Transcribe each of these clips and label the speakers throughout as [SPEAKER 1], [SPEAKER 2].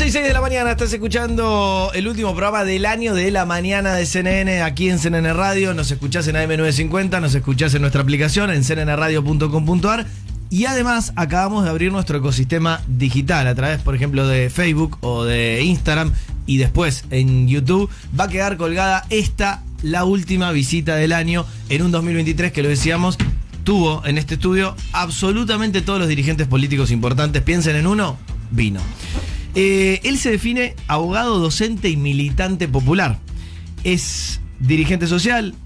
[SPEAKER 1] 11:06 de la mañana, estás escuchando el último programa del año de la mañana de CNN aquí en CNN Radio. Nos escuchás en AM950, nos escuchás en nuestra aplicación en cnnradio.com.ar. Y además acabamos de abrir nuestro ecosistema digital a través, por ejemplo, de Facebook o de Instagram, y después en YouTube va a quedar colgada la última visita del año en un 2023 que, lo decíamos, tuvo en este estudio absolutamente todos los dirigentes políticos importantes. Piensen en uno, vino. Él se define abogado, docente y militante popular. Es dirigente social,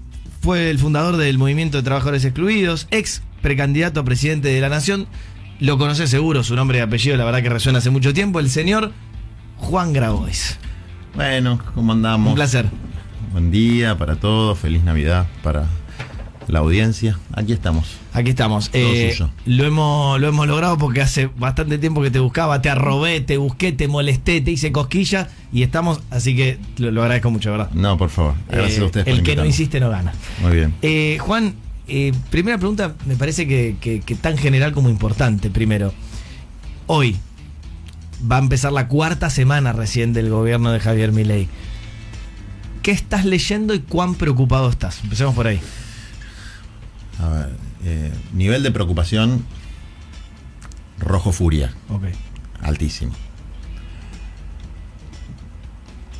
[SPEAKER 1] fue el fundador del Movimiento de Trabajadores Excluidos, ex precandidato a presidente de la Nación. Lo conocés seguro, su nombre y apellido la verdad que resuena hace mucho tiempo, el señor Juan Grabois.
[SPEAKER 2] Bueno, ¿cómo andamos?
[SPEAKER 1] Un placer.
[SPEAKER 2] Buen día para todos, feliz Navidad para la audiencia. Aquí estamos.
[SPEAKER 1] Aquí estamos.
[SPEAKER 2] Todo suyo.
[SPEAKER 1] Lo hemos logrado porque hace bastante tiempo que te buscaba, te arrobé, te busqué, te molesté, te hice cosquilla y estamos, así que lo agradezco mucho, ¿verdad?
[SPEAKER 2] No, por favor. Gracias a ustedes por
[SPEAKER 1] El que
[SPEAKER 2] invitarme.
[SPEAKER 1] no insiste no gana.
[SPEAKER 2] Muy bien.
[SPEAKER 1] Juan, primera pregunta, me parece que tan general como importante. Primero, hoy va a empezar la cuarta semana recién del gobierno de Javier Milei. ¿Qué estás leyendo y cuán preocupado estás? Empecemos por ahí.
[SPEAKER 2] A ver, nivel de preocupación rojo furia.
[SPEAKER 1] Ok.
[SPEAKER 2] Altísimo.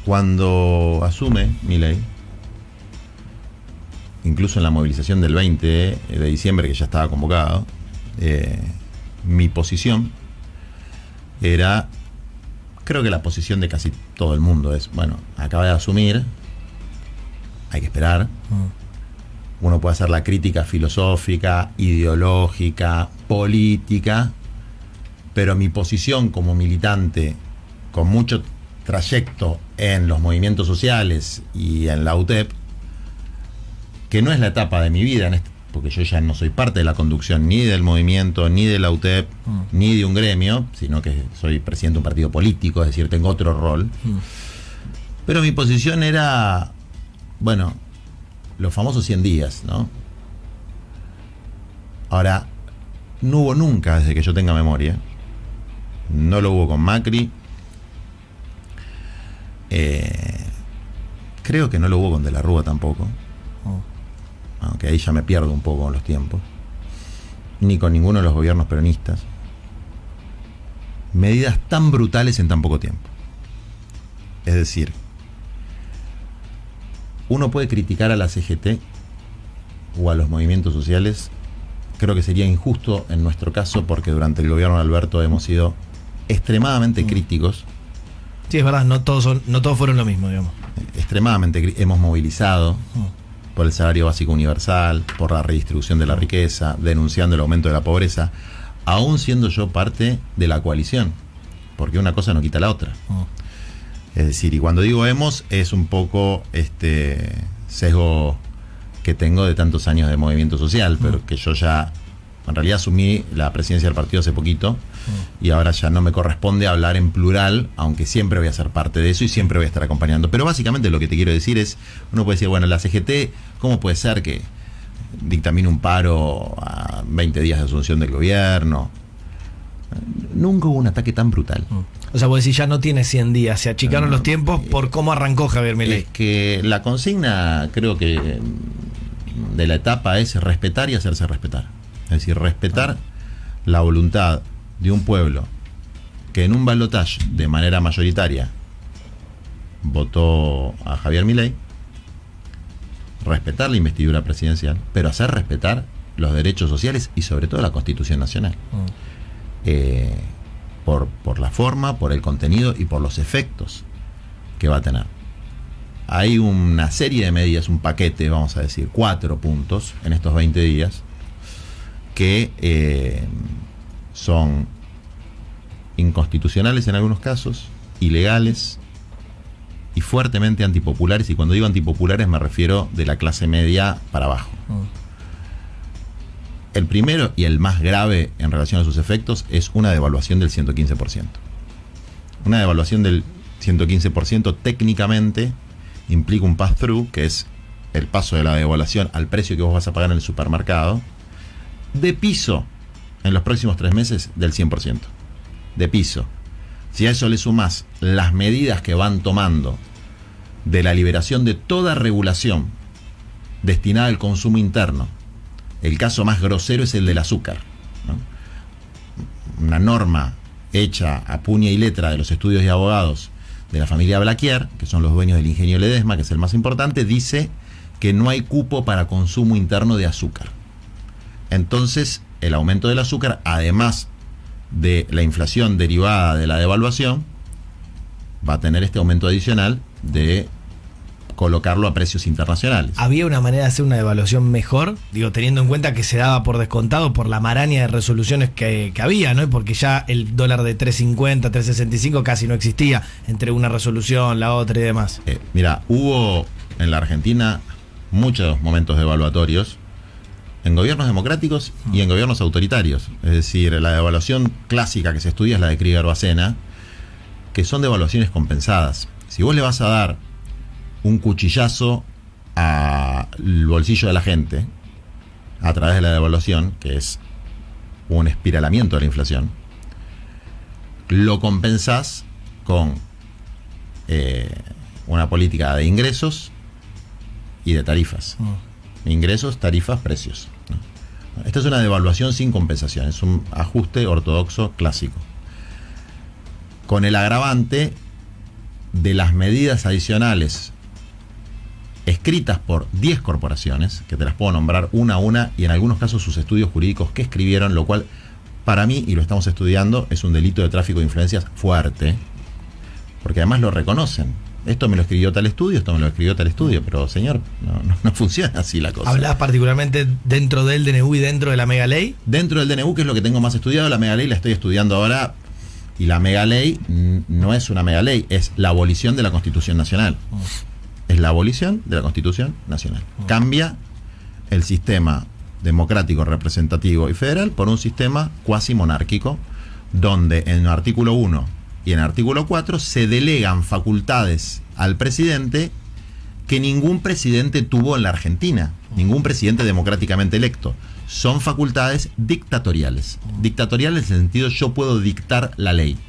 [SPEAKER 2] Cuando asume Milei, incluso en la movilización del 20 de diciembre, que ya estaba convocado, mi posición era, creo que la posición de casi todo el mundo es, bueno, acaba de asumir, hay que esperar. Uno puede hacer la crítica filosófica, ideológica, política, pero mi posición como militante con mucho trayecto en los movimientos sociales y en la UTEP, que no es la etapa de mi vida, porque yo ya no soy parte de la conducción ni del movimiento, ni de la UTEP, ni de un gremio, sino que soy presidente de un partido político, es decir, tengo otro rol. Pero mi posición era, bueno, los famosos 100 días, ¿no? Ahora, no hubo nunca, desde que yo tenga memoria, no lo hubo con Macri, creo que no lo hubo con De la Rúa tampoco, aunque ahí ya me pierdo un poco con los tiempos, ni con ninguno de los gobiernos peronistas, medidas tan brutales en tan poco tiempo. Es decir, uno puede criticar a la CGT o a los movimientos sociales. Creo que sería injusto en nuestro caso, porque durante el gobierno de Alberto hemos sido extremadamente críticos.
[SPEAKER 1] Sí, es verdad, no todos fueron lo mismo, digamos.
[SPEAKER 2] Extremadamente hemos movilizado por el salario básico universal, por la redistribución de la riqueza, denunciando el aumento de la pobreza, aún siendo yo parte de la coalición, porque una cosa no quita la otra. Es decir, y cuando digo hemos, es un poco sesgo que tengo de tantos años de movimiento social, pero que yo ya, en realidad asumí la presidencia del partido hace poquito, y ahora ya no me corresponde hablar en plural, aunque siempre voy a ser parte de eso y siempre voy a estar acompañando. Pero básicamente lo que te quiero decir es, uno puede decir, bueno, la CGT, ¿cómo puede ser que dictamine un paro a 20 días de asunción del gobierno? Nunca hubo un ataque tan brutal.
[SPEAKER 1] O sea, vos decís, ya no tiene 100 días, se achicaron los tiempos por cómo arrancó Javier Milei.
[SPEAKER 2] Es que la consigna, creo que de la etapa es respetar y hacerse respetar. Es decir, respetar la voluntad de un pueblo que en un balotaje de manera mayoritaria votó a Javier Milei, respetar la investidura presidencial, pero hacer respetar los derechos sociales y sobre todo la Constitución Nacional. Por la forma, por el contenido y por los efectos que va a tener. Hay una serie de medidas, un paquete, vamos a decir, 4 puntos en estos 20 días que son inconstitucionales en algunos casos, ilegales y fuertemente antipopulares. Y cuando digo antipopulares me refiero de la clase media para abajo. El primero y el más grave en relación a sus efectos es una devaluación del 115%. Una devaluación del 115% técnicamente implica un pass-through, que es el paso de la devaluación al precio que vos vas a pagar en el supermercado, de piso en los próximos 3 meses del 100%. De piso. Si a eso le sumás las medidas que van tomando de la liberación de toda regulación destinada al consumo interno, el caso más grosero es el del azúcar, ¿no? Una norma hecha a puño y letra de los estudios de abogados de la familia Blaquier, que son los dueños del Ingenio Ledesma, que es el más importante, dice que no hay cupo para consumo interno de azúcar. Entonces, el aumento del azúcar, además de la inflación derivada de la devaluación, va a tener este aumento adicional de colocarlo a precios internacionales.
[SPEAKER 1] ¿Había una manera de hacer una devaluación mejor? Digo, teniendo en cuenta que se daba por descontado por la maraña de resoluciones que había, ¿no? Porque ya el dólar de 3.50, 3.65 casi no existía entre una resolución, la otra y demás.
[SPEAKER 2] Mira, hubo en la Argentina muchos momentos devaluatorios en gobiernos democráticos y en gobiernos autoritarios. Es decir, la devaluación clásica que se estudia es la de Krieger-Bacena, que son devaluaciones compensadas. Si vos le vas a dar un cuchillazo al bolsillo de la gente a través de la devaluación, que es un espiralamiento de la inflación, lo compensás con una política de ingresos y de tarifas. Ingresos, tarifas, precios. Esta es una devaluación sin compensación, es un ajuste ortodoxo clásico, con el agravante de las medidas adicionales escritas por 10 corporaciones, que te las puedo nombrar una a una, y en algunos casos sus estudios jurídicos que escribieron, lo cual para mí, y lo estamos estudiando, es un delito de tráfico de influencias fuerte, porque además lo reconocen. Esto me lo escribió tal estudio, esto me lo escribió tal estudio, pero señor, no funciona así la cosa.
[SPEAKER 1] ¿Hablás particularmente dentro del DNU y dentro de la mega ley?
[SPEAKER 2] Dentro del DNU, que es lo que tengo más estudiado, la mega ley la estoy estudiando ahora, y la mega ley no es una mega ley, es la abolición de la Constitución Nacional. Es la abolición de la Constitución Nacional. Cambia el sistema democrático, representativo y federal por un sistema cuasi monárquico, donde en el artículo 1 y en el artículo 4 se delegan facultades al presidente que ningún presidente tuvo en la Argentina, ningún presidente democráticamente electo. Son facultades dictatoriales. Dictatoriales en el sentido, yo puedo dictar la ley.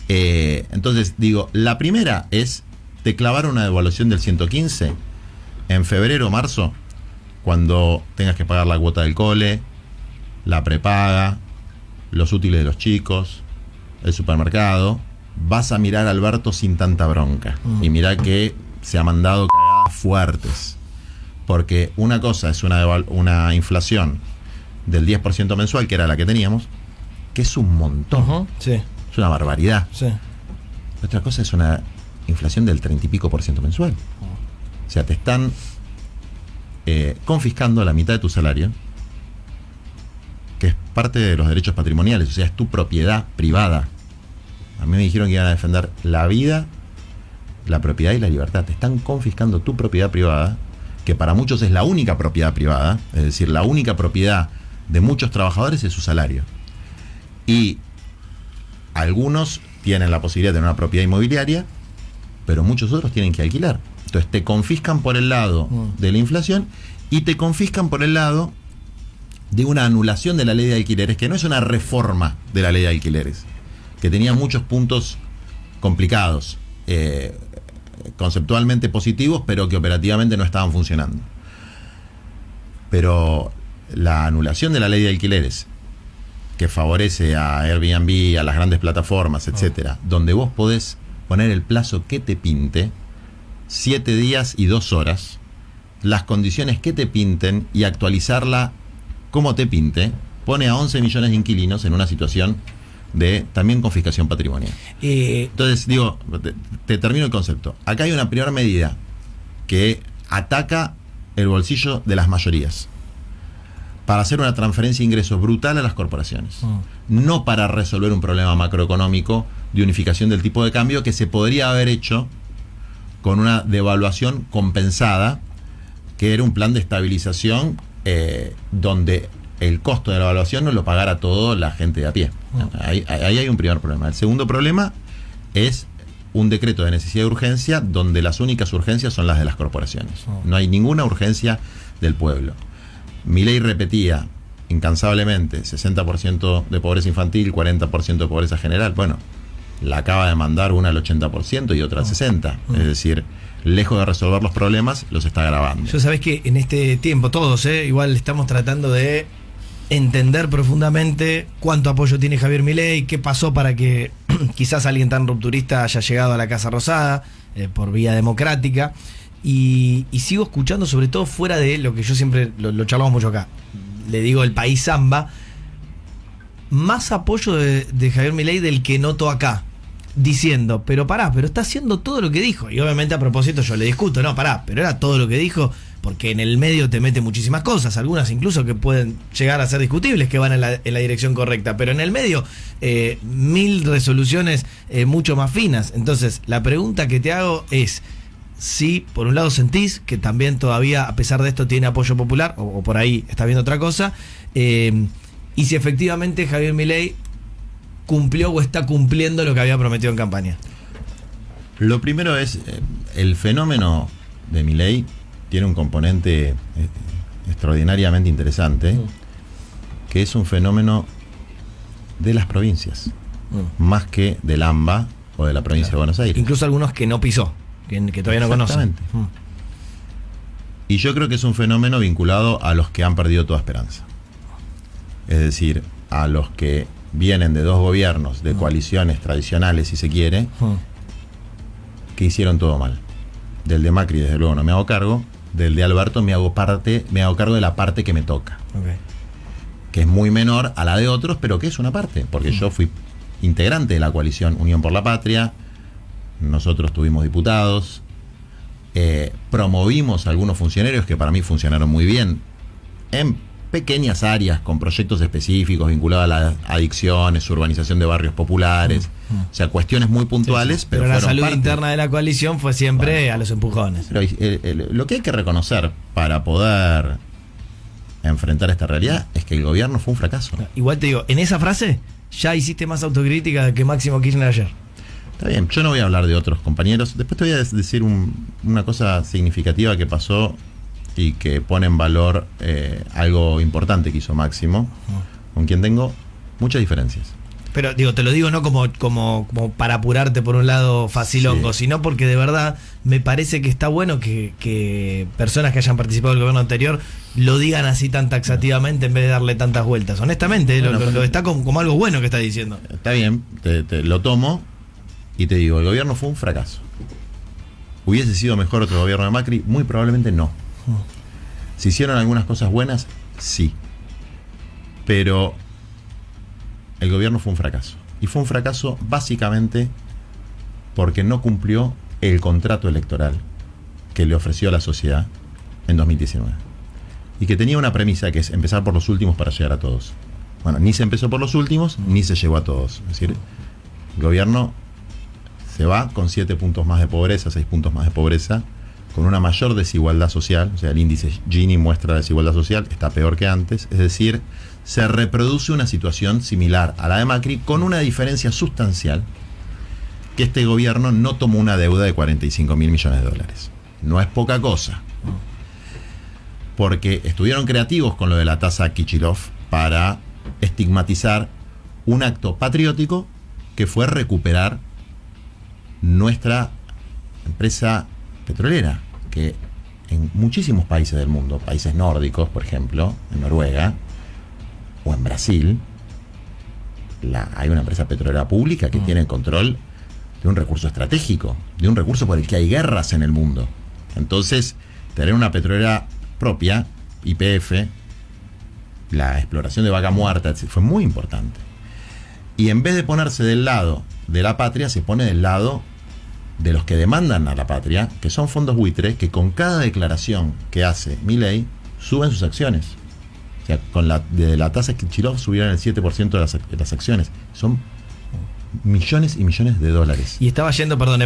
[SPEAKER 2] Entonces, digo, la primera es te clavaron una devaluación del 115 en febrero o marzo, cuando tengas que pagar la cuota del cole, la prepaga, los útiles de los chicos, el supermercado, vas a mirar a Alberto sin tanta bronca. Y mirá que se ha mandado cagadas fuertes. Porque una cosa es una inflación del 10% mensual, que era la que teníamos, que es un montón.
[SPEAKER 1] Sí.
[SPEAKER 2] Es una barbaridad.
[SPEAKER 1] Sí.
[SPEAKER 2] Otra cosa es una inflación del 30 y pico % mensual. O sea, te están confiscando la mitad de tu salario, que es parte de los derechos patrimoniales, o sea, es tu propiedad privada. A mí me dijeron que iban a defender la vida, la propiedad y la libertad. Te están confiscando tu propiedad privada, que para muchos es la única propiedad privada, es decir, la única propiedad de muchos trabajadores es su salario. Y algunos tienen la posibilidad de tener una propiedad inmobiliaria, pero muchos otros tienen que alquilar. Entonces te confiscan por el lado de la inflación y te confiscan por el lado de una anulación de la ley de alquileres, que no es una reforma de la ley de alquileres, que tenía muchos puntos complicados, conceptualmente positivos, pero que operativamente no estaban funcionando. Pero la anulación de la ley de alquileres, que favorece a Airbnb, a las grandes plataformas, etcétera, donde vos podés poner el plazo que te pinte, 7 días y 2 horas, las condiciones que te pinten y actualizarla como te pinte, pone a 11 millones de inquilinos en una situación de también confiscación patrimonial. Entonces, digo, te termino el concepto. Acá hay una primera medida que ataca el bolsillo de las mayorías, para hacer una transferencia de ingresos brutal a las corporaciones. No para resolver un problema macroeconómico de unificación del tipo de cambio que se podría haber hecho con una devaluación compensada, que era un plan de estabilización donde el costo de la devaluación no lo pagara todo la gente de a pie. Ahí hay un primer problema. El segundo problema es un decreto de necesidad y urgencia donde las únicas urgencias son las de las corporaciones. No hay ninguna urgencia del pueblo. Milei repetía incansablemente 60% de pobreza infantil, 40% de pobreza general. Bueno, la acaba de mandar una al 80% y otra al 60%. Es decir, lejos de resolver los problemas, los está agravando.
[SPEAKER 1] Yo sabés que en este tiempo, todos, igual estamos tratando de entender profundamente cuánto apoyo tiene Javier Milei, qué pasó para que quizás alguien tan rupturista haya llegado a la Casa Rosada por vía democrática. Y sigo escuchando, sobre todo fuera de lo que yo siempre lo charlamos mucho acá, le digo el país samba, más apoyo de Javier Milei del que noto acá, diciendo, pero está haciendo todo lo que dijo. Y obviamente a propósito yo le discuto, pero era todo lo que dijo, porque en el medio te mete muchísimas cosas, algunas incluso que pueden llegar a ser discutibles, que van en la dirección correcta, pero en el medio 1000 resoluciones mucho más finas. Entonces la pregunta que te hago es si por un lado sentís que también todavía a pesar de esto tiene apoyo popular, o por ahí está viendo otra cosa, y si efectivamente Javier Milei cumplió o está cumpliendo lo que había prometido en campaña.
[SPEAKER 2] Lo primero es, el fenómeno de Milei tiene un componente extraordinariamente interesante, que es un fenómeno de las provincias, más que del AMBA o de la provincia de Buenos Aires.
[SPEAKER 1] Incluso algunos que no pisó, que todavía no conocen.
[SPEAKER 2] Y yo creo que es un fenómeno vinculado a los que han perdido toda esperanza. Es decir, a los que vienen de dos gobiernos, de coaliciones tradicionales, si se quiere, que hicieron todo mal. Del de Macri, desde luego, no me hago cargo. Del de Alberto me hago cargo de la parte que me toca. Okay. Que es muy menor a la de otros, pero que es una parte. Porque yo fui integrante de la coalición Unión por la Patria. Nosotros tuvimos diputados. Promovimos a algunos funcionarios que para mí funcionaron muy bien en pequeñas áreas con proyectos específicos vinculados a las adicciones, urbanización de barrios populares, o sea, cuestiones muy puntuales. Sí.
[SPEAKER 1] Pero la salud interna de la coalición fue siempre a los empujones.
[SPEAKER 2] Pero lo que hay que reconocer para poder enfrentar esta realidad es que el gobierno fue un fracaso.
[SPEAKER 1] Igual te digo, en esa frase ya hiciste más autocrítica que Máximo Kirchner ayer.
[SPEAKER 2] Está bien, yo no voy a hablar de otros compañeros. Después te voy a decir una cosa significativa que pasó y que pone en valor algo importante que hizo Máximo, con quien tengo muchas diferencias.
[SPEAKER 1] Pero digo, te lo digo no como para apurarte por un lado facilongo, sino porque de verdad me parece que está bueno que personas que hayan participado del gobierno anterior lo digan así tan taxativamente en vez de darle tantas vueltas. Honestamente, lo está como algo bueno que está diciendo.
[SPEAKER 2] Está bien, te lo tomo y te digo, el gobierno fue un fracaso. ¿Hubiese sido mejor otro gobierno de Macri? Muy probablemente no. ¿Se hicieron algunas cosas buenas? Sí. Pero el gobierno fue un fracaso. Y fue un fracaso básicamente porque no cumplió el contrato electoral que le ofreció a la sociedad en 2019. Y que tenía una premisa que es empezar por los últimos para llegar a todos. Bueno, ni se empezó por los últimos, ni se llegó a todos. Es decir, el gobierno se va con 7 puntos más de pobreza, 6 puntos más de pobreza, con una mayor desigualdad social, o sea, el índice Gini muestra la desigualdad social, está peor que antes, es decir, se reproduce una situación similar a la de Macri, con una diferencia sustancial, que este gobierno no tomó una deuda de 45.000 millones de dólares. No es poca cosa, porque estuvieron creativos con lo de la tasa Kichilov para estigmatizar un acto patriótico que fue recuperar nuestra empresa petrolera, que en muchísimos países del mundo, países nórdicos, por ejemplo, en Noruega o en Brasil, hay una empresa petrolera pública que tiene el control de un recurso estratégico, de un recurso por el que hay guerras en el mundo. Entonces, tener una petrolera propia, YPF, la exploración de Vaca Muerta, fue muy importante. Y en vez de ponerse del lado de la patria, se pone del lado de los que demandan a la patria, que son fondos buitres, que con cada declaración que hace Milei suben sus acciones. O sea, de la tasa Kichilov subieron el 7% de las acciones. Son millones y millones de dólares.
[SPEAKER 1] Y estaba yendo, perdón,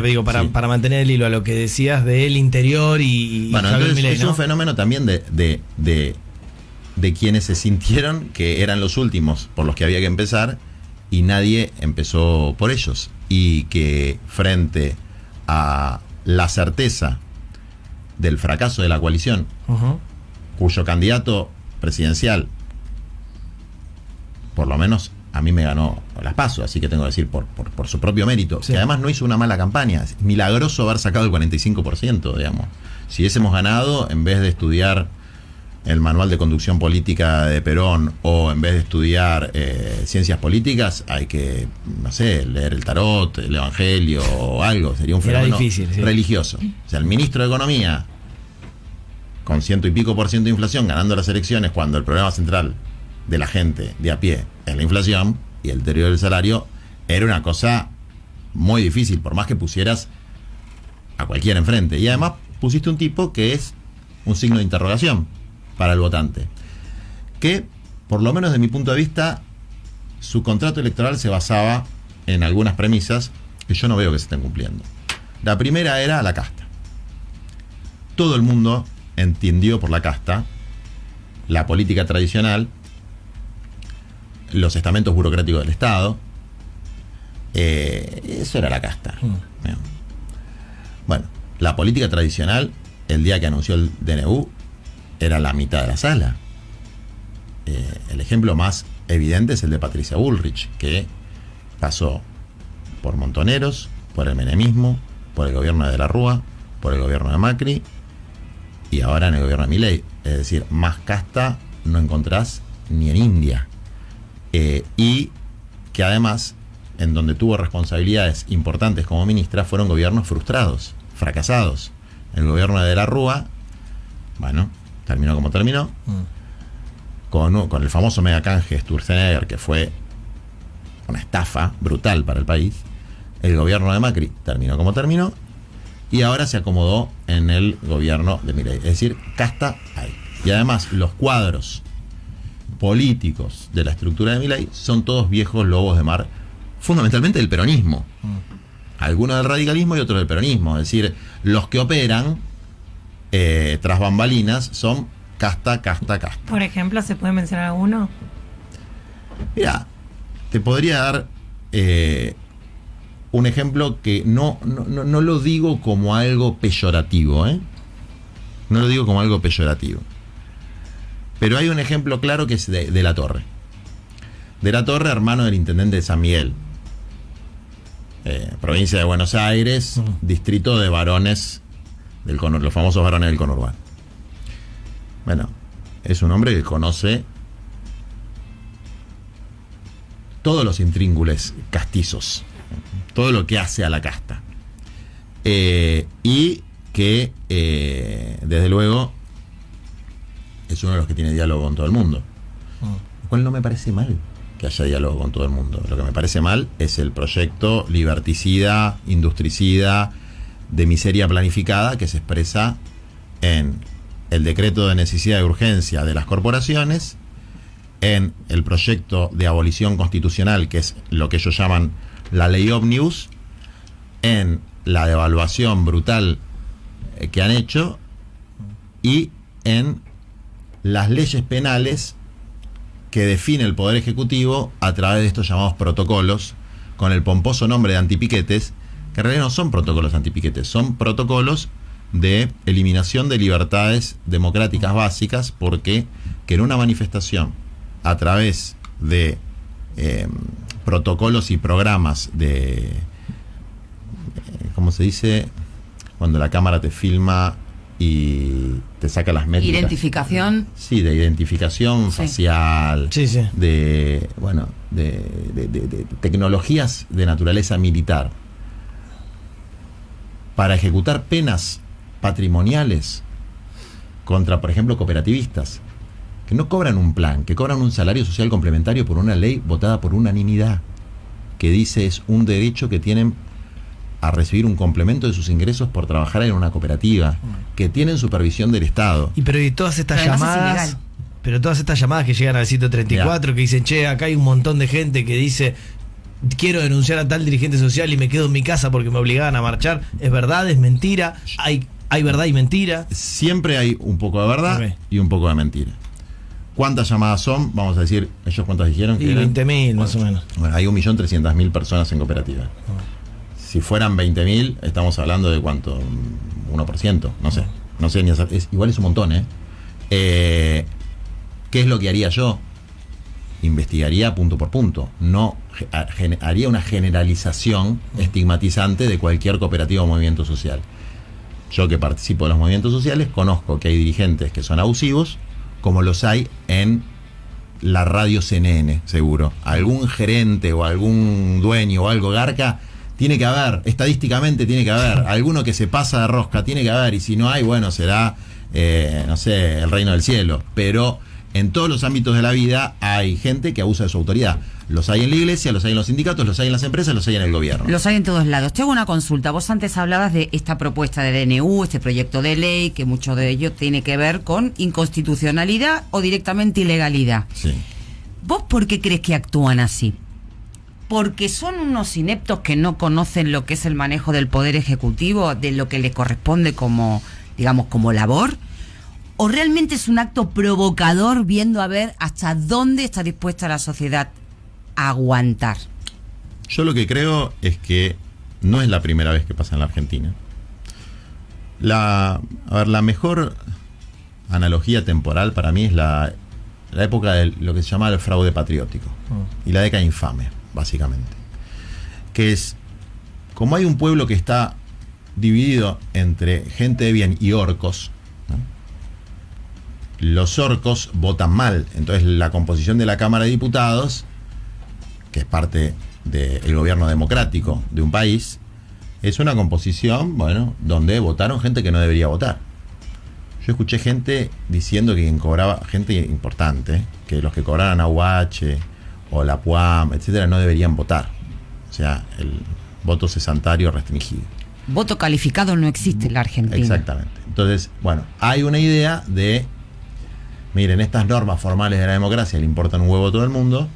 [SPEAKER 1] para mantener el hilo a lo que decías del interior y
[SPEAKER 2] bueno,
[SPEAKER 1] Javier
[SPEAKER 2] entonces
[SPEAKER 1] Milei,
[SPEAKER 2] es un fenómeno también de quienes se sintieron que eran los últimos por los que había que empezar y nadie empezó por ellos. Y que frente a la certeza del fracaso de la coalición, cuyo candidato presidencial, por lo menos a mí me ganó las PASO, así que tengo que decir por su propio mérito,
[SPEAKER 1] Sí.
[SPEAKER 2] que además no hizo una mala campaña. Es milagroso haber sacado el 45%, digamos. Si hubiésemos ganado, en vez de estudiar el manual de conducción política de Perón o en vez de estudiar ciencias políticas, hay que, no sé, leer el tarot, el evangelio o algo. Sería un
[SPEAKER 1] Era
[SPEAKER 2] fenómeno
[SPEAKER 1] difícil, sí.
[SPEAKER 2] religioso. O sea, el ministro de Economía, con 100 y pico % de inflación, ganando las elecciones, cuando el problema central de la gente de a pie es la inflación y el deterioro del salario, era una cosa muy difícil, por más que pusieras a cualquiera enfrente. Y además pusiste un tipo que es un signo de interrogación para el votante, que, por lo menos de mi punto de vista, su contrato electoral se basaba en algunas premisas que yo no veo que se estén cumpliendo. La primera era la casta. Todo el mundo entendió por la casta la política tradicional, los estamentos burocráticos del Estado. Eso era la casta. Bien. Bueno, la política tradicional, el día que anunció el DNU, era la mitad de la sala. El ejemplo más evidente es el de Patricia Bullrich, que pasó por Montoneros, por el menemismo, por el gobierno de la Rúa, por el gobierno de Macri y ahora en el gobierno de Milei. Es decir, más casta no encontrás ni en India. Y que además, en donde tuvo responsabilidades importantes como ministra, fueron gobiernos frustrados, fracasados. El gobierno de la Rúa, bueno, terminó como terminó, con el famoso megacanje Sturzenegger, que fue una estafa brutal para el país. El gobierno de Macri terminó como terminó, y ahora se acomodó en el gobierno de Milei. Es decir, casta hay. Y además, los cuadros políticos de la estructura de Milei son todos viejos lobos de mar, fundamentalmente del peronismo. Algunos del radicalismo y otros del peronismo. Es decir, los que operan tras bambalinas son casta.
[SPEAKER 3] Por ejemplo, ¿se puede mencionar alguno?
[SPEAKER 2] Mira, te podría dar un ejemplo que no lo digo como algo peyorativo, No lo digo como algo peyorativo. Pero hay un ejemplo claro que es de La Torre. De La Torre, hermano del intendente de San Miguel, provincia de Buenos Aires, distrito de varones, los famosos varones del conurbano. Bueno, es un hombre que conoce todos los intríngules castizos, todo lo que hace a la casta. Y que, desde luego, es uno de los que tiene diálogo con todo el mundo. Lo cual no me parece mal que haya diálogo con todo el mundo. Lo que me parece mal es el proyecto liberticida, industricida, de miseria planificada que se expresa en el decreto de necesidad y urgencia de las corporaciones, en el proyecto de abolición constitucional, que es lo que ellos llaman la ley ómnibus, en la devaluación brutal que han hecho, y en las leyes penales que define el Poder Ejecutivo a través de estos llamados protocolos, con el pomposo nombre de antipiquetes, que en realidad no son protocolos antipiquetes, son protocolos de eliminación de libertades democráticas básicas, porque que en una manifestación, a través de protocolos y programas de, ¿cómo se dice? Cuando la cámara te filma y te saca las métricas.
[SPEAKER 4] Identificación.
[SPEAKER 2] Sí, de identificación facial.
[SPEAKER 1] Sí, sí.
[SPEAKER 2] De tecnologías de naturaleza militar. Para ejecutar penas patrimoniales contra, por ejemplo, cooperativistas, que no cobran un plan, que cobran un salario social complementario por una ley votada por unanimidad, que dice es un derecho que tienen a recibir un complemento de sus ingresos por trabajar en una cooperativa, que tienen supervisión del Estado.
[SPEAKER 1] Y pero y todas estas
[SPEAKER 4] Pero además es
[SPEAKER 1] llamadas,
[SPEAKER 4] ilegal.
[SPEAKER 1] pero todas estas llamadas que llegan al sitio 34, que dicen, che, acá hay un montón de gente que dice, quiero denunciar a tal dirigente social y me quedo en mi casa porque me obligaban a marchar, ¿es verdad? ¿Es mentira? ¿Hay verdad y mentira?
[SPEAKER 2] Siempre hay un poco de verdad y un poco de mentira. ¿Cuántas llamadas son? Vamos a decir, ¿ellos cuántas dijeron?
[SPEAKER 1] Y 20.000 más o menos.
[SPEAKER 2] Bueno, hay 1.300.000 personas en cooperativa. Si fueran 20.000, estamos hablando de cuánto, 1%, no sé ni hacer, igual es un montón, ¿Qué es lo que haría yo? investigaría punto por punto, no haría una generalización estigmatizante de cualquier cooperativa o movimiento social. Yo, que participo de los movimientos sociales, conozco que hay dirigentes que son abusivos, como los hay en la radio CNN, seguro. Algún gerente o algún dueño o algo garca tiene que haber, estadísticamente tiene que haber, alguno que se pasa de rosca tiene que haber, y si no hay, bueno, será, no sé, el reino del cielo. Pero en todos los ámbitos de la vida hay gente que abusa de su autoridad. Los hay en la iglesia, los hay en los sindicatos, los hay en las empresas, los hay en el gobierno.
[SPEAKER 4] Los hay en todos lados. Te hago una consulta. Vos antes hablabas de esta propuesta de DNU, este proyecto de ley, que mucho de ello tiene que ver con inconstitucionalidad o directamente ilegalidad.
[SPEAKER 2] Sí.
[SPEAKER 4] ¿Vos por qué crees que actúan así? ¿Porque son unos ineptos que no conocen lo que es el manejo del poder ejecutivo, de lo que les corresponde como, digamos, como labor? ¿O realmente es un acto provocador viendo a ver hasta dónde está dispuesta la sociedad a aguantar?
[SPEAKER 2] Yo lo que creo es que no es la primera vez que pasa en la Argentina. La mejor analogía temporal para mí es la época de lo que se llama el fraude patriótico y la década infame, básicamente. Que es, como hay un pueblo que está dividido entre gente de bien y orcos, ¿no? Los orcos votan mal, entonces la composición de la Cámara de Diputados, que es parte del gobierno democrático de un país, es una composición, bueno, donde votaron gente que no debería votar. Yo escuché gente diciendo que quien cobraba, gente importante, que los que cobraran AUH o la PUAM, etcétera, no deberían votar. O sea, el voto cesantario restringido.
[SPEAKER 4] Voto calificado no existe en la Argentina.
[SPEAKER 2] Exactamente. Entonces, bueno, hay una idea de, miren, estas normas formales de la democracia le importan un huevo a todo el mundo,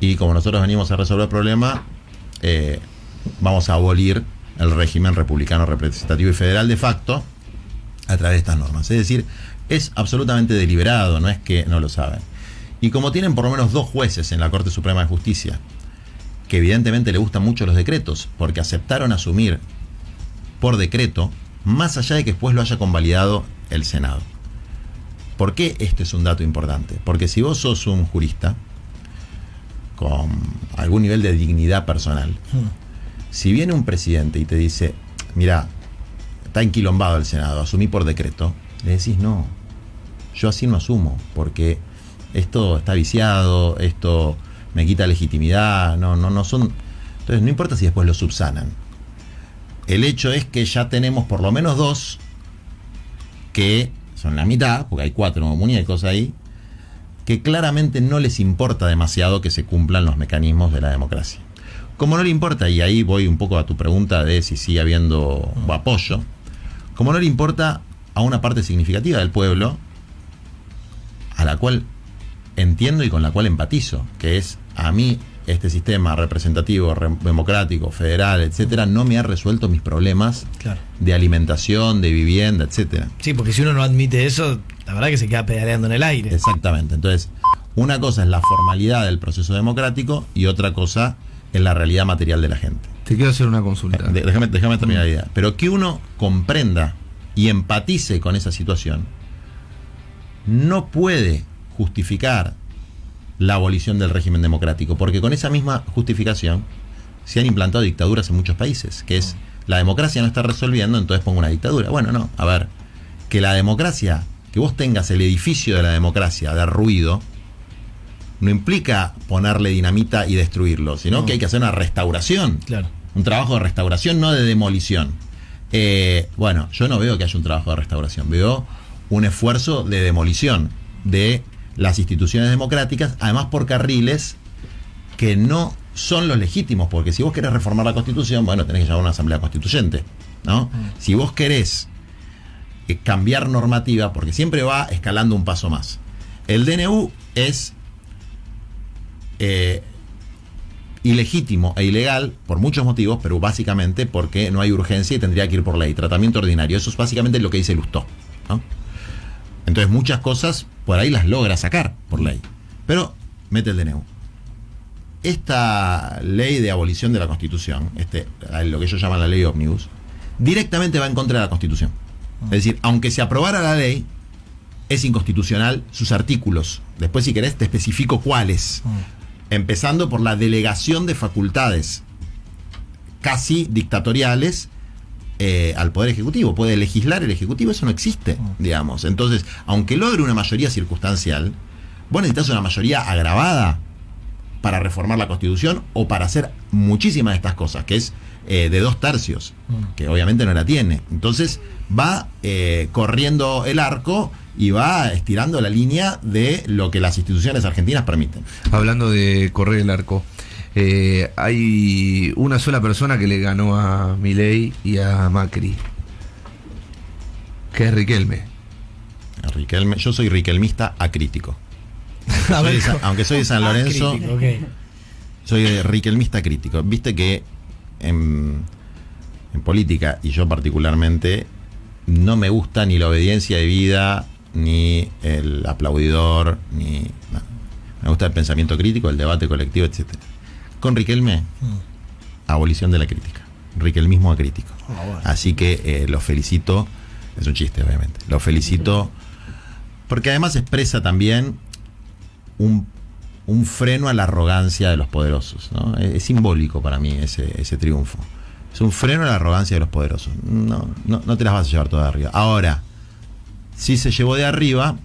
[SPEAKER 2] y como nosotros venimos a resolver el problema, vamos a abolir el régimen republicano representativo y federal de facto a través de estas normas. Es decir, es absolutamente deliberado, no es que no lo saben. Y como tienen por lo menos 2 jueces en la Corte Suprema de Justicia, que evidentemente le gustan mucho los decretos, porque aceptaron asumir por decreto, más allá de que después lo haya convalidado el Senado. ¿Por qué este es un dato importante? Porque si vos sos un jurista con algún nivel de dignidad personal, si viene un presidente y te dice, mira, está enquilombado el Senado, asumí por decreto, le decís, no, yo así no asumo, porque esto está viciado, esto me quita legitimidad, no son. Entonces no importa si después lo subsanan. El hecho es que ya tenemos por lo menos 2 que son la mitad, porque hay 4 muñecos ahí, que claramente no les importa demasiado que se cumplan los mecanismos de la democracia. Como no le importa, y ahí voy un poco a tu pregunta de si sigue habiendo apoyo, como no le importa a una parte significativa del pueblo, a la cual entiendo y con la cual empatizo, que es, a mí este sistema representativo, democrático, federal, etcétera, no me ha resuelto mis problemas de alimentación, de vivienda, etcétera.
[SPEAKER 1] Sí, porque si uno no admite eso, la verdad que se queda pedaleando en el aire.
[SPEAKER 2] Exactamente. Entonces, una cosa es la formalidad del proceso democrático y otra cosa es la realidad material de la gente.
[SPEAKER 5] Te quiero hacer una consulta.
[SPEAKER 2] Déjame terminar la idea. Pero que uno comprenda y empatice con esa situación no puede justificar la abolición del régimen democrático, porque con esa misma justificación se han implantado dictaduras en muchos países, que es, la democracia no está resolviendo, entonces pongo una dictadura. Bueno, no, a ver, que la democracia, que vos tengas el edificio de la democracia derruido, no implica ponerle dinamita y destruirlo, sino que hay que hacer una restauración.
[SPEAKER 1] Claro.
[SPEAKER 2] Un trabajo de restauración, no de demolición. Bueno, yo no veo que haya un trabajo de restauración, veo un esfuerzo de demolición de las instituciones democráticas, además por carriles que no son los legítimos, porque si vos querés reformar la Constitución, bueno, tenés que llevar a una asamblea constituyente, ¿no? Si vos querés cambiar normativa, porque siempre va escalando un paso más. El DNU es ilegítimo e ilegal por muchos motivos, pero básicamente porque no hay urgencia y tendría que ir por ley, tratamiento ordinario. Eso es básicamente lo que dice Lustó, ¿no? Entonces muchas cosas por ahí las logra sacar por ley, pero mete el DNU. Esta ley de abolición de la Constitución, lo que ellos llaman la ley ómnibus, directamente va en contra de la Constitución. Es decir, aunque se aprobara la ley, es inconstitucional sus artículos. Después, si querés, te especifico cuáles. Empezando por la delegación de facultades casi dictatoriales al Poder Ejecutivo. Puede legislar el Ejecutivo, eso no existe, digamos. Entonces, aunque logre una mayoría circunstancial, vos necesitas una mayoría agravada para reformar la Constitución o para hacer muchísimas de estas cosas, que es de 2/3, que obviamente no la tiene. Entonces, va corriendo el arco y va estirando la línea de lo que las instituciones argentinas permiten.
[SPEAKER 5] Hablando de correr el arco, hay una sola persona que le ganó a Milei y a Macri, que es Riquelme.
[SPEAKER 2] Yo soy riquelmista acrítico. Aunque soy de San Lorenzo,
[SPEAKER 1] Okay.
[SPEAKER 2] soy riquelmista crítico. Viste que en política, y yo particularmente, no me gusta ni la obediencia debida, ni el aplaudidor, ni nada. Me gusta el pensamiento crítico, el debate colectivo, etc. Con Riquelme, abolición de la crítica. Riquelmismo acrítico.
[SPEAKER 1] Bueno.
[SPEAKER 2] Así que lo felicito. Es un chiste, obviamente. Lo felicito porque además expresa también un freno a la arrogancia de los poderosos, ¿no? Es simbólico para mí ese triunfo. Es un freno a la arrogancia de los poderosos. No te las vas a llevar todas de arriba. Ahora, sí se llevó de arriba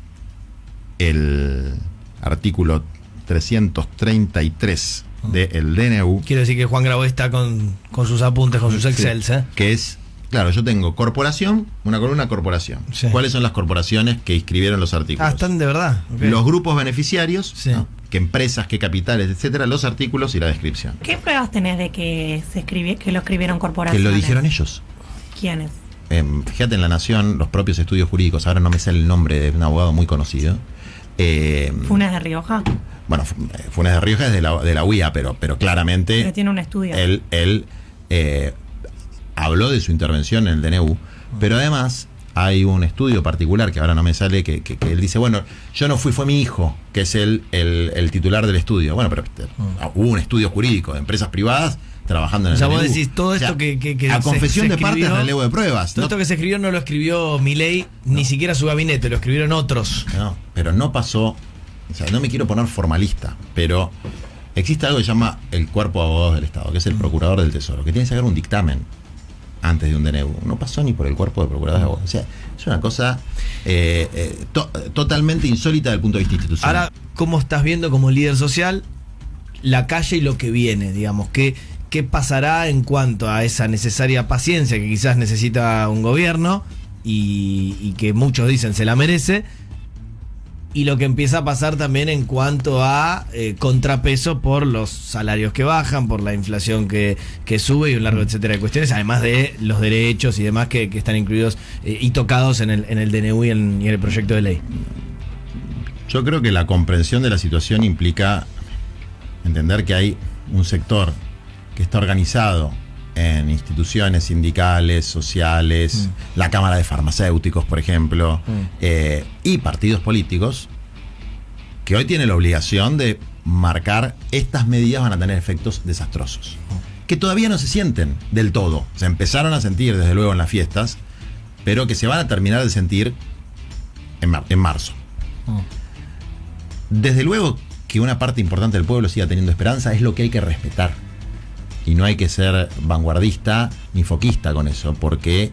[SPEAKER 2] el artículo 333 del DNU.
[SPEAKER 1] Quiero decir que Juan Grabois está con sus apuntes, con sus Excels, ¿eh?
[SPEAKER 2] Que es, claro, yo tengo corporación, una columna corporación.
[SPEAKER 1] Sí.
[SPEAKER 2] ¿Cuáles son las corporaciones que inscribieron los artículos?
[SPEAKER 1] Ah, están de verdad. Okay.
[SPEAKER 2] Los grupos beneficiarios,
[SPEAKER 1] Sí.
[SPEAKER 2] ¿no? Qué empresas, qué capitales, etcétera, los artículos y la descripción.
[SPEAKER 3] ¿Qué pruebas tenés de que que lo escribieron
[SPEAKER 2] Que
[SPEAKER 3] corporaciones?
[SPEAKER 2] lo dijeron ellos.
[SPEAKER 3] ¿Quiénes?
[SPEAKER 2] Fíjate en La Nación, los propios estudios jurídicos, ahora no me sale el nombre de un abogado muy conocido.
[SPEAKER 3] ¿Funes de Rioja?
[SPEAKER 2] Bueno, Funes de Rioja es de la UIA, pero claramente
[SPEAKER 3] Pero tiene un estudio.
[SPEAKER 2] él habló de su intervención en el DNU, pero además hay un estudio particular que ahora no me sale, que él dice, bueno, yo no fui, fue mi hijo, que es el titular del estudio. Bueno, pero hubo un estudio jurídico de empresas privadas trabajando en el
[SPEAKER 1] O sea,
[SPEAKER 2] DNU.
[SPEAKER 1] vos decís todo esto que
[SPEAKER 2] a confesión
[SPEAKER 1] se
[SPEAKER 2] de parte,
[SPEAKER 1] escribió,
[SPEAKER 2] relevo de pruebas.
[SPEAKER 1] Todo esto que se escribió no lo escribió Milei, ni siquiera su gabinete, lo escribieron otros.
[SPEAKER 2] No, pero no pasó. O sea, no me quiero poner formalista, pero existe algo que se llama el Cuerpo de Abogados del Estado, que es el Procurador del Tesoro, que tiene que sacar un dictamen antes de un DNU. No pasó ni por el Cuerpo de Procuradores de Abogados. O sea, es una cosa totalmente insólita desde el punto de vista institucional.
[SPEAKER 1] Ahora, ¿cómo estás viendo como líder social la calle y lo que viene? Digamos, ¿qué pasará en cuanto a esa necesaria paciencia que quizás necesita un gobierno y que muchos dicen se la merece? Y lo que empieza a pasar también en cuanto a contrapeso por los salarios que bajan, por la inflación que sube y un largo etcétera de cuestiones, además de los derechos y demás que están incluidos y tocados en el DNU y en el proyecto de ley.
[SPEAKER 2] Yo creo que la comprensión de la situación implica entender que hay un sector que está organizado en instituciones sindicales, sociales, la Cámara de Farmacéuticos, por ejemplo, y partidos políticos, que hoy tienen la obligación de marcar estas medidas van a tener efectos desastrosos, que todavía no se sienten del todo. Se empezaron a sentir, desde luego, en las fiestas, pero que se van a terminar de sentir en marzo. Desde luego que una parte importante del pueblo siga teniendo esperanza, es lo que hay que respetar. Y no hay que ser vanguardista ni foquista con eso, porque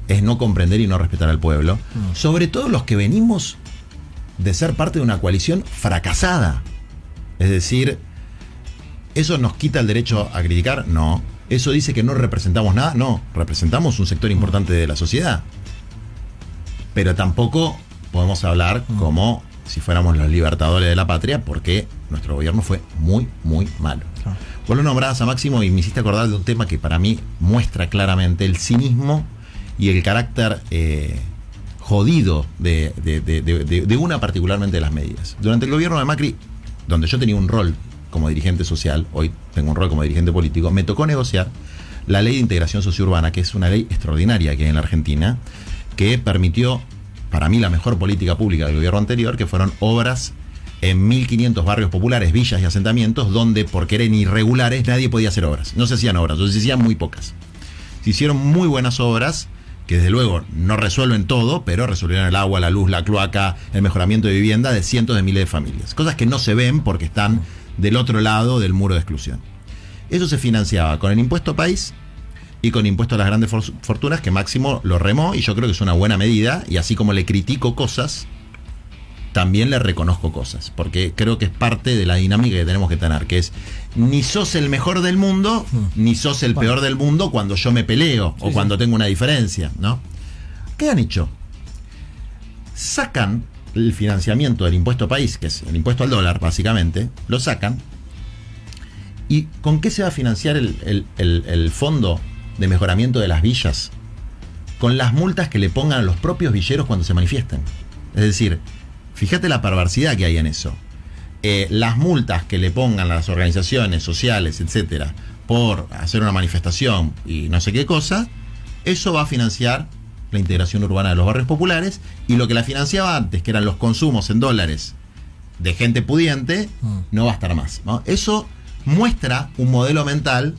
[SPEAKER 2] es no comprender y no respetar al pueblo. Sobre todo los que venimos de ser parte de una coalición fracasada. Es decir, ¿eso nos quita el derecho a criticar? No. ¿Eso dice que no representamos nada? No. Representamos un sector importante de la sociedad. Pero tampoco podemos hablar como si fuéramos los libertadores de la patria, porque nuestro gobierno fue muy, muy malo. Vos lo nombrabas a Máximo y me hiciste acordar de un tema que para mí muestra claramente el cinismo y el carácter jodido de una particularmente de las medidas. Durante el gobierno de Macri, donde yo tenía un rol como dirigente social, hoy tengo un rol como dirigente político, me tocó negociar la ley de integración sociourbana, que es una ley extraordinaria que hay en la Argentina, que permitió, para mí, la mejor política pública del gobierno anterior, que fueron obras en 1.500 barrios populares, villas y asentamientos, donde, porque eran irregulares, nadie podía hacer obras. No se hacían obras, o se hacían muy pocas. Se hicieron muy buenas obras que desde luego no resuelven todo, pero resolvieron el agua, la luz, la cloaca, el mejoramiento de vivienda de cientos de miles de familias. Cosas que no se ven porque están del otro lado del muro de exclusión. Eso se financiaba con el impuesto país y con impuesto a las grandes fortunas, que Máximo lo remó, y yo creo que es una buena medida, y así como le critico cosas, también le reconozco cosas, porque creo que es parte de la dinámica que tenemos que tener, que es, ni sos el mejor del mundo, ni sos el peor del mundo cuando yo me peleo, o cuando tengo una diferencia, ¿no? ¿Qué han hecho? Sacan el financiamiento del impuesto país, que es el impuesto al dólar, básicamente, lo sacan, ¿y con qué se va a financiar el fondo de mejoramiento de las villas? Con las multas que le pongan a los propios villeros cuando se manifiesten. Es decir, fíjate la perversidad que hay en eso. Las multas que le pongan a las organizaciones sociales, etcétera, por hacer una manifestación y no sé qué cosa, eso va a financiar la integración urbana de los barrios populares, y lo que la financiaba antes, que eran los consumos en dólares de gente pudiente, no va a estar más, ¿no? Eso muestra un modelo mental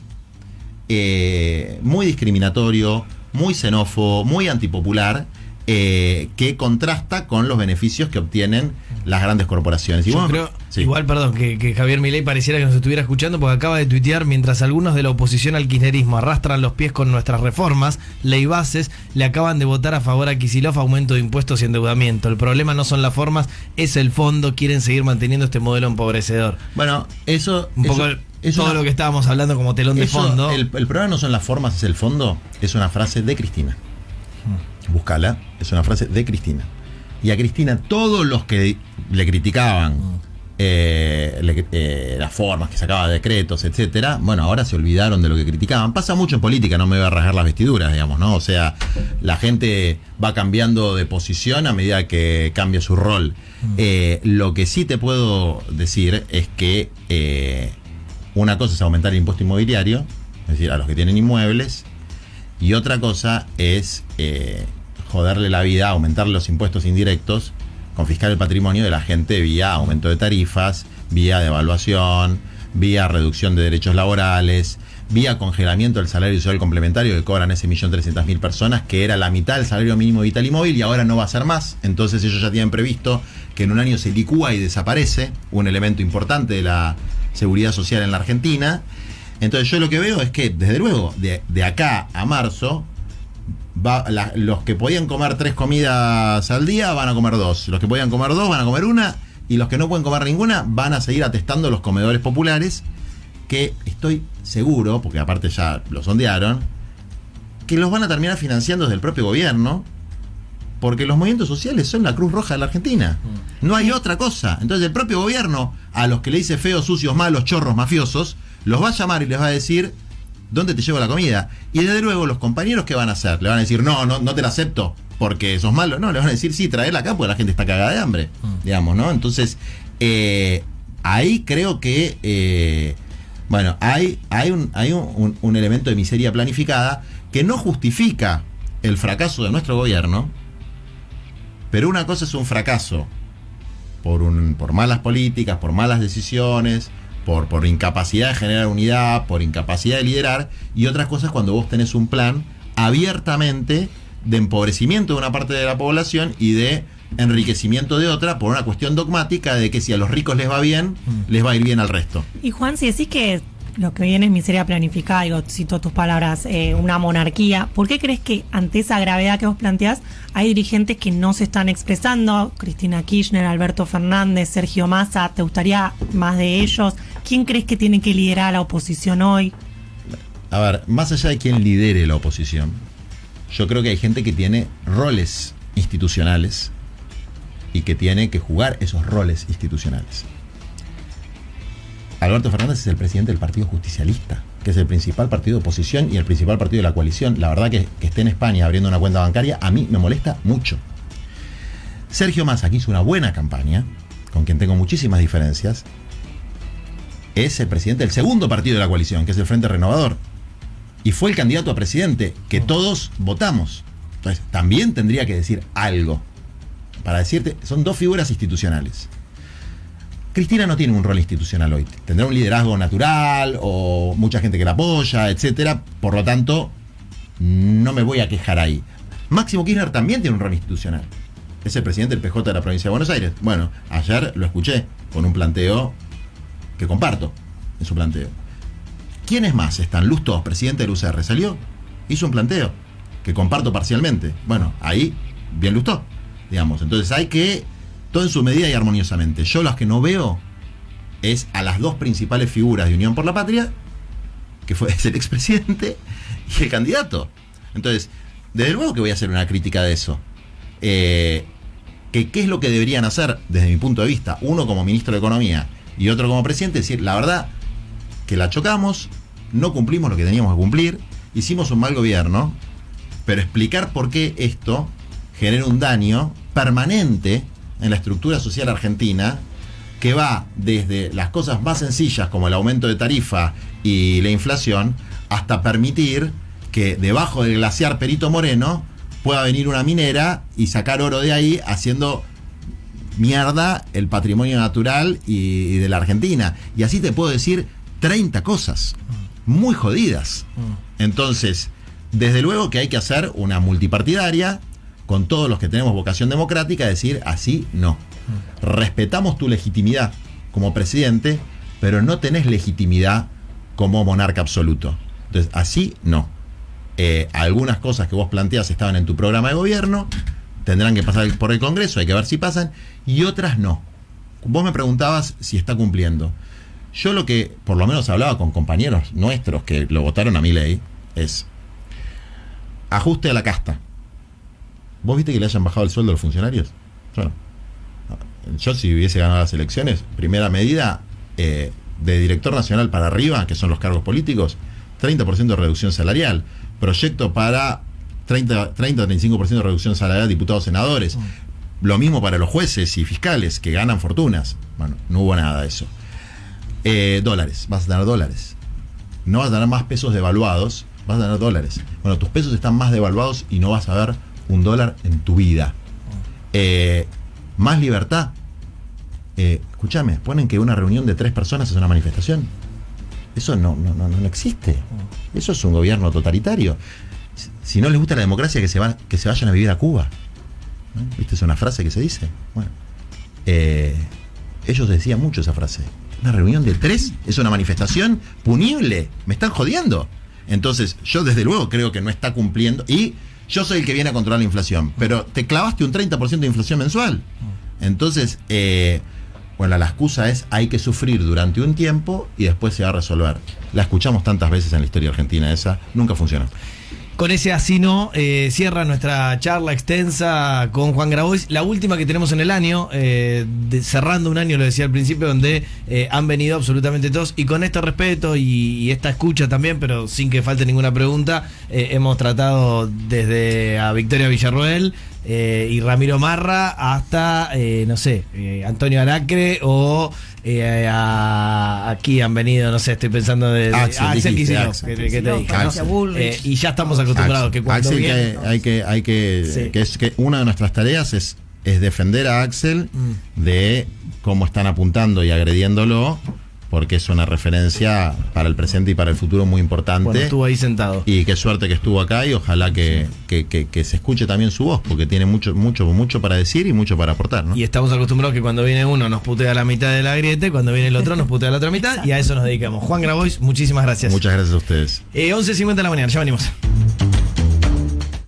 [SPEAKER 2] muy discriminatorio, muy xenófobo, muy antipopular, que contrasta con los beneficios que obtienen las grandes corporaciones. Y
[SPEAKER 1] yo creo, igual, perdón, que Javier Milei pareciera que nos estuviera escuchando, porque acaba de tuitear: mientras algunos de la oposición al kirchnerismo arrastran los pies con nuestras reformas, ley bases, le acaban de votar a favor a Kicillof aumento de impuestos y endeudamiento. El problema no son las formas, es el fondo. Quieren seguir manteniendo este modelo empobrecedor.
[SPEAKER 2] Bueno, eso...
[SPEAKER 1] Un poco todo lo que estábamos hablando como telón de fondo.
[SPEAKER 2] El problema no son las formas, es el fondo. Es una frase de Cristina. Búscala, es una frase de Cristina. Y a Cristina, todos los que le criticaban las formas, que sacaba decretos, etcétera, bueno, ahora se olvidaron de lo que criticaban. Pasa mucho en política, no me voy a rasgar las vestiduras, digamos, ¿no? O sea, la gente va cambiando de posición a medida que cambia su rol. Lo que sí te puedo decir es que una cosa es aumentar el impuesto inmobiliario, es decir, a los que tienen inmuebles, y otra cosa es joderle la vida, aumentar los impuestos indirectos, confiscar el patrimonio de la gente vía aumento de tarifas, vía devaluación, vía reducción de derechos laborales, vía congelamiento del salario social complementario que cobran ese 1.300.000 personas, que era la mitad del salario mínimo vital y móvil, y ahora no va a ser más. Entonces ellos ya tienen previsto que en un año se licúa y desaparece un elemento importante de la seguridad social en la Argentina. Entonces yo lo que veo es que, desde luego, de acá a marzo, los que podían comer 3 comidas al día van a comer 2, los que podían comer 2 van a comer 1, y los que no pueden comer ninguna van a seguir atestando los comedores populares, que estoy seguro, porque aparte ya lo sondearon, que los van a terminar financiando desde el propio gobierno, porque los movimientos sociales son la Cruz Roja de la Argentina. No hay otra cosa. Entonces el propio gobierno, a los que le dice feos, sucios, malos, chorros, mafiosos, los va a llamar y les va a decir: ¿dónde te llevo la comida? Y desde luego los compañeros, ¿qué van a hacer? Le van a decir: no te la acepto porque sos malo. No, le van a decir: sí, traela acá porque la gente está cagada de hambre, digamos, ¿no? Entonces, ahí creo que, bueno, hay un elemento de miseria planificada que no justifica el fracaso de nuestro gobierno, pero una cosa es un fracaso por malas políticas, por malas decisiones, por incapacidad de generar unidad, por incapacidad de liderar, y otras cosas cuando vos tenés un plan abiertamente de empobrecimiento de una parte de la población y de enriquecimiento de otra, por una cuestión dogmática de que si a los ricos les va bien, les va a ir bien al resto.
[SPEAKER 3] Y Juan, si decís que lo que viene es miseria planificada, digo, cito tus palabras, una monarquía, ¿por qué crees que ante esa gravedad que vos planteás hay dirigentes que no se están expresando? Cristina Kirchner, Alberto Fernández, Sergio Massa, ¿te gustaría más de ellos? ¿Quién crees que tiene que liderar a la oposición hoy?
[SPEAKER 2] A ver, más allá de quién lidere la oposición, yo creo que hay gente que tiene roles institucionales y que tiene que jugar esos roles institucionales. Alberto Fernández es el presidente del Partido Justicialista, que es el principal partido de oposición y el principal partido de la coalición. La verdad que esté en España abriendo una cuenta bancaria a mí me molesta mucho. Sergio Massa, que hizo una buena campaña, con quien tengo muchísimas diferencias, es el presidente del segundo partido de la coalición, que es el Frente Renovador, y fue el candidato a presidente que todos votamos. Entonces también tendría que decir algo para decirte: son dos figuras institucionales. Cristina no tiene un rol institucional hoy. Tendrá un liderazgo natural o mucha gente que la apoya, etcétera. Por lo tanto, no me voy a quejar ahí. Máximo Kirchner también tiene un rol institucional. Es el presidente del PJ de la provincia de Buenos Aires. Bueno, ayer lo escuché con un planteo que comparto en su planteo. ¿Quiénes más están? Luz Tos, presidente del UCR, salió, hizo un planteo que comparto parcialmente. Bueno, ahí bien Luz Tos, digamos. Entonces hay que, todo en su medida y armoniosamente. Yo las que no veo es a las dos principales figuras de Unión por la Patria, que es el expresidente y el candidato. Entonces, desde luego que voy a hacer una crítica de eso. ¿Qué es lo que deberían hacer desde mi punto de vista? Uno como ministro de Economía y otro como presidente, decir, la verdad que la chocamos, no cumplimos lo que teníamos que cumplir, hicimos un mal gobierno, pero explicar por qué esto genera un daño permanente en la estructura social argentina, que va desde las cosas más sencillas como el aumento de tarifa y la inflación, hasta permitir que debajo del glaciar Perito Moreno pueda venir una minera y sacar oro de ahí, haciendo mierda el patrimonio natural y de la Argentina. Y así te puedo decir 30 cosas muy jodidas. Entonces, desde luego que hay que hacer una multipartidaria con todos los que tenemos vocación democrática, decir así no. Respetamos tu legitimidad como presidente, pero no tenés legitimidad como monarca absoluto. Entonces, así no. Algunas cosas que vos planteás estaban en tu programa de gobierno, tendrán que pasar por el Congreso, hay que ver si pasan, y otras no. Vos me preguntabas si está cumpliendo. Yo lo que, por lo menos hablaba con compañeros nuestros que lo votaron a Milei, es ajuste a la casta. ¿Vos viste que le hayan bajado el sueldo a los funcionarios? Yo si hubiese ganado las elecciones, primera medida, de director nacional para arriba, que son los cargos políticos, 30% de reducción salarial. Proyecto para 30-35% de reducción salarial de diputados senadores. Lo mismo para los jueces y fiscales que ganan fortunas. Bueno, no hubo nada de eso. Dólares, vas a tener dólares. No vas a tener más pesos devaluados, vas a tener dólares. Bueno, tus pesos están más devaluados y no vas a ver un dólar en tu vida. Más libertad. Escúchame, ponen que una reunión de 3 personas es una manifestación. Eso no existe. Eso es un gobierno totalitario. Si no les gusta la democracia, que se vayan a vivir a Cuba. ¿Viste? Es una frase que se dice. Bueno, ellos decían mucho esa frase. Una reunión de 3 es una manifestación punible. Me están jodiendo. Entonces, yo desde luego creo que no está cumpliendo. Y yo soy el que viene a controlar la inflación. Pero te clavaste un 30% de inflación mensual. Entonces, bueno, la excusa es hay que sufrir durante un tiempo y después se va a resolver. La escuchamos tantas veces en la historia argentina, esa nunca funcionó.
[SPEAKER 1] Con ese así no, cierra nuestra charla extensa con Juan Grabois, la última que tenemos en el año, cerrando un año, lo decía al principio, donde han venido absolutamente todos, y con este respeto y esta escucha también, pero sin que falte ninguna pregunta, hemos tratado desde a Victoria Villarroel y Ramiro Marra hasta, no sé, Antonio Aracre o aquí han venido, no sé, estoy pensando de Axel Kicillof, que te dije, ¿no? Y ya estamos acostumbrados que cuando
[SPEAKER 2] Axel,
[SPEAKER 1] viene,
[SPEAKER 2] que una de nuestras tareas es defender a Axel de cómo están apuntando y agrediéndolo, porque es una referencia para el presente y para el futuro muy importante.
[SPEAKER 1] Bueno, estuvo ahí sentado.
[SPEAKER 2] Y qué suerte que estuvo acá, y ojalá que se escuche también su voz, porque tiene mucho para decir y mucho para aportar, ¿no?
[SPEAKER 1] Y estamos acostumbrados que cuando viene uno nos putea la mitad de la grieta, cuando viene el otro nos putea la otra mitad, y a eso nos dedicamos. Juan Grabois, muchísimas gracias.
[SPEAKER 2] Muchas gracias a ustedes.
[SPEAKER 1] 11:50 de la mañana, ya venimos.